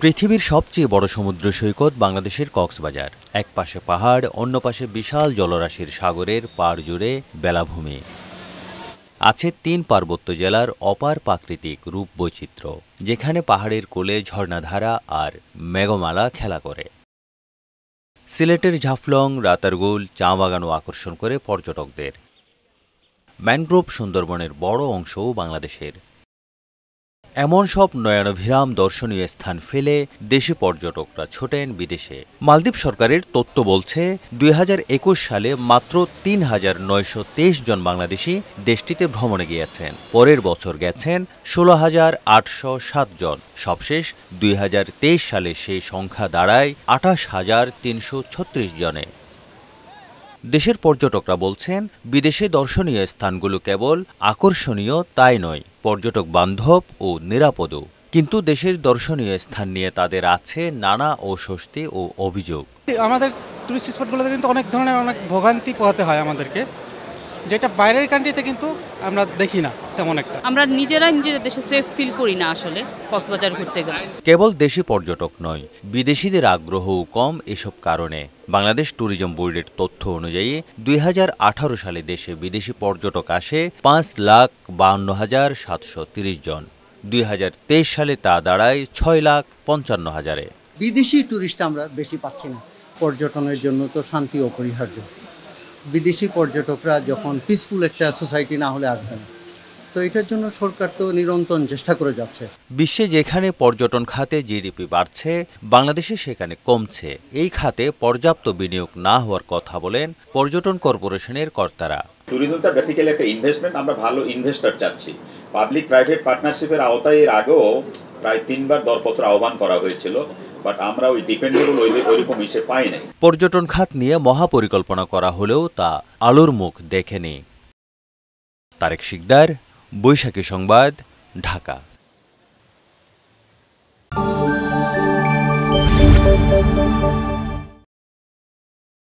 পৃথিবীর সবচেয়ে বড় সমুদ্র সৈকত বাংলাদেশের কক্সবাজার। এক পাশে পাহাড়, অন্য পাশে বিশাল জলরাশির সাগরের পাড় জুড়ে বেলাভূমি। আছে ৩ পার্বত্য জেলার অপার প্রাকৃতিক রূপ বৈচিত্র্য, যেখানে পাহাড়ের কোলে ঝর্ণাধারা আর মেঘমালা খেলা করে। সিলেটের ঝাফলং, রাতারগুল, চা বাগানও আকর্ষণ করে পর্যটকদের। ম্যানগ্রোভ সুন্দরবনের বড় অংশও বাংলাদেশের। এমন সব নয়নাভিরাম দর্শনীয় স্থান ফেলে দেশি পর্যটকরা ছোটেন বিদেশে। মালদ্বীপ সরকারের তথ্য বলছে, ২০২১ সালে মাত্র ৩,৯২৩ জন বাংলাদেশি দেশটিতে ভ্রমণে গিয়েছেন। পরের বছর গেছেন ১৬,৮০৭ জন। সবশেষ ২০২৩ সালে সেই সংখ্যা দাঁড়ায় ২৮,৩৩৬ জনে। দেশের পর্যটকরা বলছেন, বিদেশে দর্শনীয় স্থানগুলো কেবল আকর্ষণীয় তাই নয়, পর্যটক বান্ধব ও নিরাপদও। কিন্তু দেশের দর্শনীয় স্থান নিয়ে তাদের আছে নানা অস্বস্তি ও অভিযোগ। আমাদের টুরিস্ট স্পটগুলোতে কিন্তু অনেক ধরনের অনেক ভোগান্তি পোহাতে হয় আমাদেরকে, যেটা বাইরের কান্ট্রিতে কিন্তু আমরা দেখি না তেমন একটা। আমরা নিজেদের দেশে সেফ ফিল করি না আসলে কক্সবাজার ঘুরতে গেলে। কেবল দেশি পর্যটক নয়, বিদেশিদের আগ্রহও কম এসব কারণে। বাংলাদেশ ট্যুরিজম বোর্ডের তথ্য অনুযায়ী ২০১৮ সালে দেশে বিদেশি পর্যটক আসে ৫,৫২,৭৩০ জন। ২০২৩ সালে তা দাঁড়ায় ৬,৫৫,০০০-এ। বিদেশি ট্যুরিস্ট আমরা বেশি পাচ্ছি না। পর্যটনের জন্য তো শান্তি অপরিহার্য। বিদেশি পর্যটকরা যখন পিসফুল একটা সোসাইটি না হলে আসবে না, তো এটার জন্য সরকার তো নিরন্তর চেষ্টা করে যাচ্ছে। বিশ্বে যেখানে পর্যটন খাতে জিডিপি বাড়ছে, বাংলাদেশে সেখানে কমছে। এই খাতে পর্যাপ্ত বিনিয়োগ না হওয়ার কথা বলেন পর্যটন কর্পোরেশনের কর্তারা। ট্যুরিজমটা বেসিক্যালি একটা ইনভেস্টমেন্ট, আমরা ভালো ইনভেস্টর চাচ্ছি। পাবলিক প্রাইভেট পার্টনারশিপের আওতায় এর আগেও প্রায় ৩ বার দরপত্র আহ্বান করা হয়েছিল, বাট আমরা ওই ডিপেন্ডেবল ওইরকম হিসেব পাই নাই। পর্যটন খাত নিয়ে মহাপরিকল্পনা করা হলেও তা আলোর মুখ দেখেনি। তারেক শিকদার, বৈশাখী সংবাদ, ঢাকা।